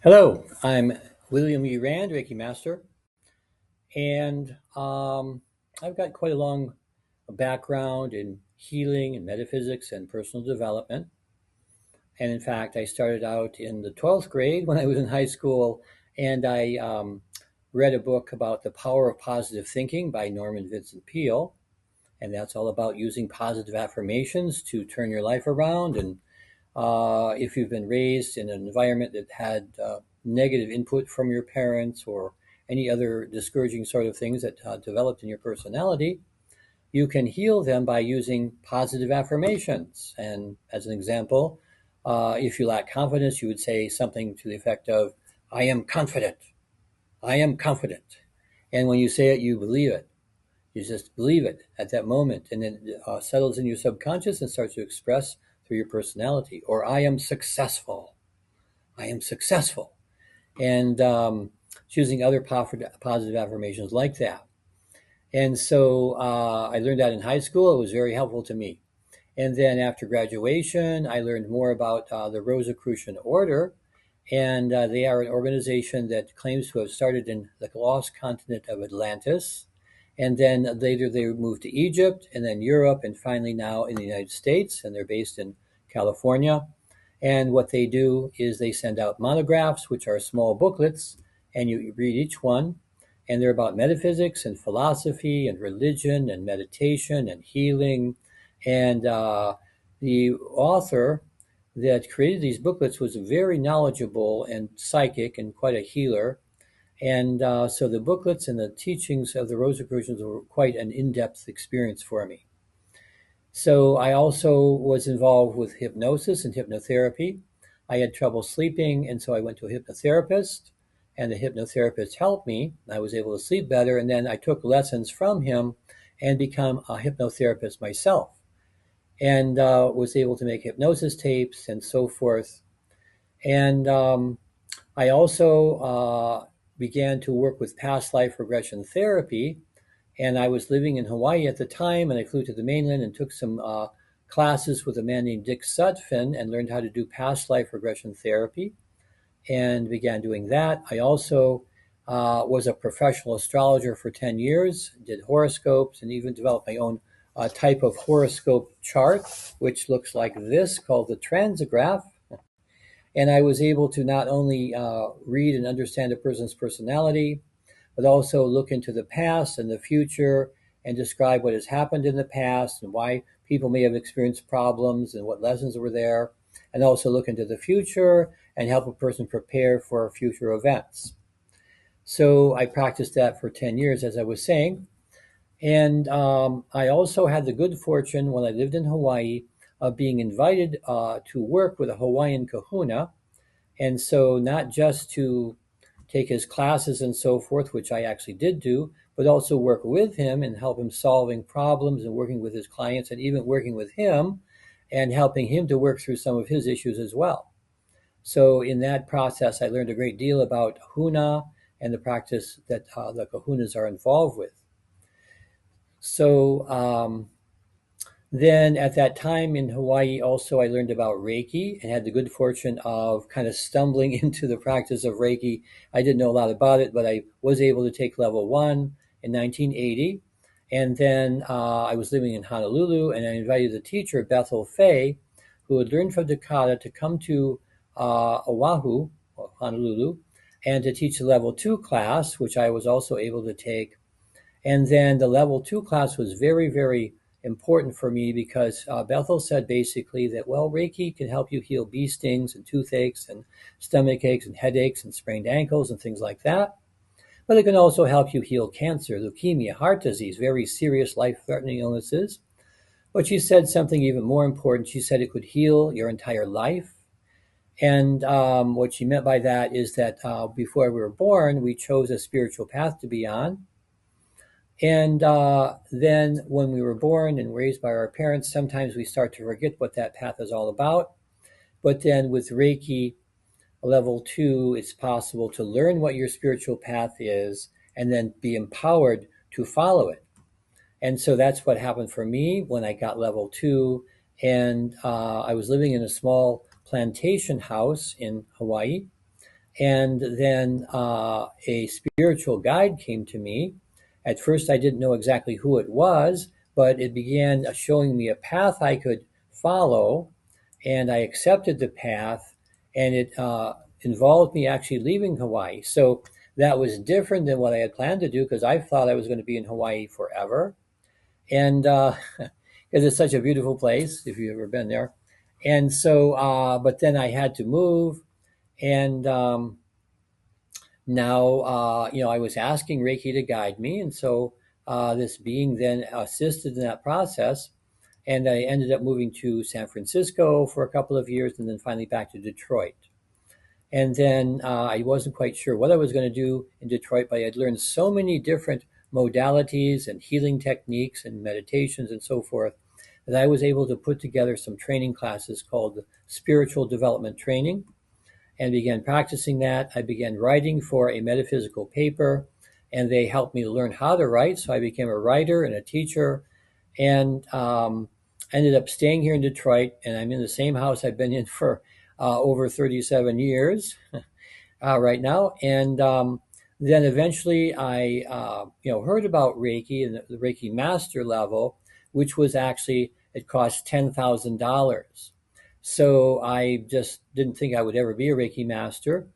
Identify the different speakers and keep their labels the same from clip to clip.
Speaker 1: Hello, I'm William E. Rand, Reiki Master, and I've got quite a long background in healing and metaphysics and personal development. And in fact, I started out in the 12th grade when I was in high school, and I read a book about the power of positive thinking by Norman Vincent Peale. And that's all about using positive affirmations to turn your life around. And if you've been raised in an environment that had negative input from your parents or any other discouraging sort of things that developed in your personality, you can heal them by using positive affirmations. And as an example, if you lack confidence, you would say something to the effect of, I am confident. I am confident. And when you say it, you believe it. You just believe it at that moment, and then it settles in your subconscious and starts to express through your personality. Or I am successful. I am successful. And choosing other positive affirmations like that. And so I learned that in high school. It was very helpful to me. And then after graduation, I learned more about the Rosicrucian Order. And they are an organization that claims to have started in the lost continent of Atlantis. And then later they moved to Egypt and then Europe and finally now in the United States. And they're based in California. And what they do is they send out monographs, which are small booklets, and you read each one. And they're about metaphysics and philosophy and religion and meditation and healing. And the author that created these booklets was very knowledgeable and psychic and quite a healer. And so the booklets and the teachings of the Rosicrucians were quite an in-depth experience for me. So I also was involved with hypnosis and hypnotherapy. I had trouble sleeping, and so I went to a hypnotherapist, and the hypnotherapist helped me. I was able to sleep better, and then I took lessons from him and became a hypnotherapist myself, and was able to make hypnosis tapes and so forth. And I also began to work with past life regression therapy. And I was living in Hawaii at the time, and I flew to the mainland and took some classes with a man named Dick Sutphin and learned how to do past life regression therapy and began doing that. I also was a professional astrologer for 10 years, did horoscopes, and even developed my own type of horoscope chart, which looks like this, called the transograph. And I was able to not only read and understand a person's personality, but also look into the past and the future and describe what has happened in the past and why people may have experienced problems and what lessons were there, and also look into the future and help a person prepare for future events. So I practiced that for 10 years, as I was saying. And I also had the good fortune when I lived in Hawaii of being invited to work with a Hawaiian kahuna. And so not just to take his classes and so forth, which I actually did do, but also work with him and help him solving problems and working with his clients and even working with him and helping him to work through some of his issues as well. So in that process, I learned a great deal about huna and the practice that the kahunas are involved with. So then at that time in Hawaii, also I learned about Reiki and had the good fortune of kind of stumbling into the practice of Reiki. I didn't know a lot about it, but I was able to take level 1 in 1980. And then I was living in Honolulu, and I invited the teacher, Bethel Fay, who had learned from Dakota, to come to Oahu, Honolulu, and to teach the level 2 class, which I was also able to take. And then the level 2 class was very, very important for me because Bethel said basically that, well, Reiki can help you heal bee stings and toothaches and stomach aches and headaches and sprained ankles and things like that. But it can also help you heal cancer, leukemia, heart disease, very serious life-threatening illnesses. But she said something even more important. She said it could heal your entire life. And what she meant by that is that before we were born, we chose a spiritual path to be on. And then when we were born and raised by our parents, sometimes we start to forget what that path is all about. But then with Reiki level 2, it's possible to learn what your spiritual path is and then be empowered to follow it. And so that's what happened for me when I got level 2. And I was living in a small plantation house in Hawaii. And then a spiritual guide came to me. At first, I didn't know exactly who it was, but it began showing me a path I could follow, and I accepted the path, and it involved me actually leaving Hawaii. So that was different than what I had planned to do, because I thought I was going to be in Hawaii forever. And because it's such a beautiful place, if you've ever been there. And so, but then I had to move, and now, I was asking Reiki to guide me, and so this being then assisted in that process, and I ended up moving to San Francisco for a couple of years, and then finally back to Detroit. And then I wasn't quite sure what I was going to do in Detroit, but I had learned so many different modalities and healing techniques and meditations and so forth that I was able to put together some training classes called the Spiritual Development Training, and began practicing that. I began writing for a metaphysical paper, and they helped me to learn how to write. So I became a writer and a teacher, and ended up staying here in Detroit. And I'm in the same house I've been in for over 37 years right now. And then eventually I heard about Reiki and the Reiki master level, which was actually, it cost $10,000. So I just didn't think I would ever be a Reiki master.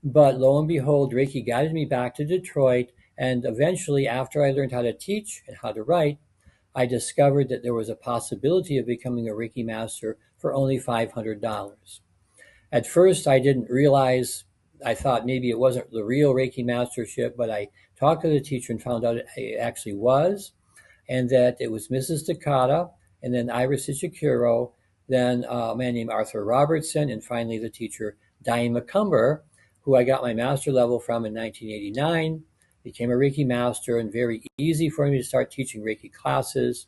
Speaker 1: But lo and behold, Reiki guided me back to Detroit. And eventually, after I learned how to teach and how to write, I discovered that there was a possibility of becoming a Reiki master for only $500. At first, I didn't realize, I thought maybe it wasn't the real Reiki mastership, but I talked to the teacher and found out it actually was, and that it was Mrs. Takata, and then Iris Ichikuro, then a man named Arthur Robertson, and finally the teacher, Diane McCumber, who I got my master level from in 1989, became a Reiki master, and very easy for me to start teaching Reiki classes.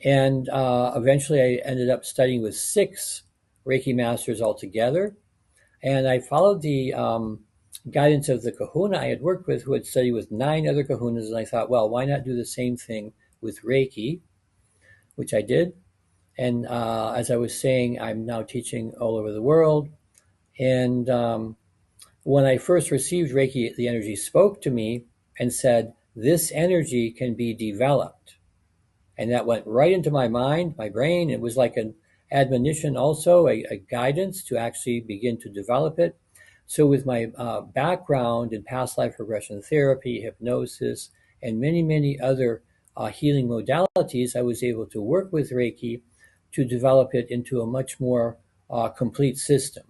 Speaker 1: And eventually I ended up studying with 6 Reiki masters altogether. And I followed the guidance of the kahuna I had worked with, who had studied with 9 other kahunas. And I thought, well, why not do the same thing with Reiki, which I did. And as I was saying, I'm now teaching all over the world. And when I first received Reiki, the energy spoke to me and said, this energy can be developed. And that went right into my mind, my brain. It was like an admonition also, a guidance to actually begin to develop it. So with my background in past life regression therapy, hypnosis, and many, many other healing modalities, I was able to work with Reiki to develop it into a much more complete system.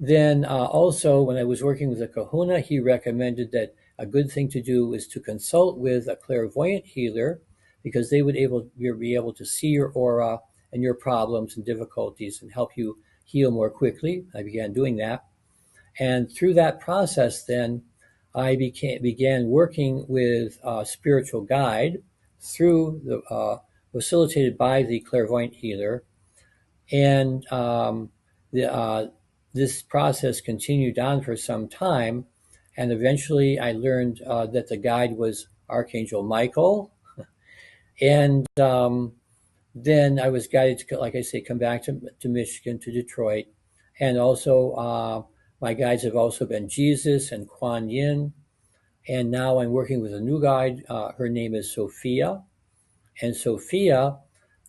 Speaker 1: Then also, when I was working with a kahuna, he recommended that a good thing to do is to consult with a clairvoyant healer, because they would be able to see your aura and your problems and difficulties and help you heal more quickly. I began doing that. And through that process, then, I began working with a spiritual guide through facilitated by the clairvoyant healer. And this process continued on for some time. And eventually I learned that the guide was Archangel Michael. And then I was guided to, like I say, come back to Michigan, to Detroit. And also my guides have also been Jesus and Kuan Yin. And now I'm working with a new guide. Her name is Sophia. And Sophia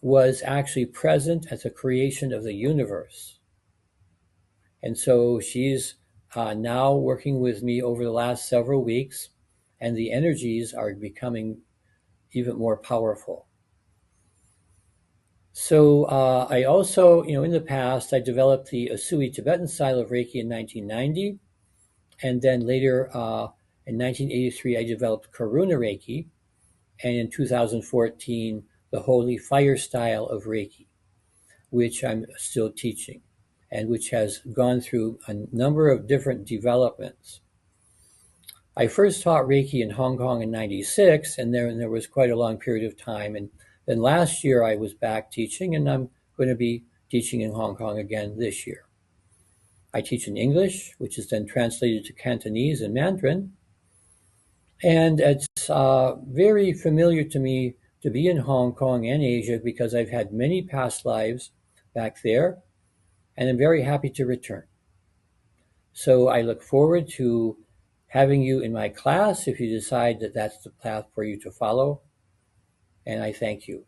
Speaker 1: was actually present at the creation of the universe. And so she's now working with me over the last several weeks, and the energies are becoming even more powerful. So I also, in the past, I developed the Usui Tibetan style of Reiki in 1990. And then later in 1983, I developed Karuna Reiki. And in 2014, the Holy Fire style of Reiki, which I'm still teaching, and which has gone through a number of different developments. I first taught Reiki in Hong Kong in 96, and there was quite a long period of time. And then last year I was back teaching, and I'm going to be teaching in Hong Kong again this year. I teach in English, which is then translated to Cantonese and Mandarin. And it's very familiar to me to be in Hong Kong and Asia, because I've had many past lives back there, and I'm very happy to return. So I look forward to having you in my class if you decide that that's the path for you to follow. And I thank you.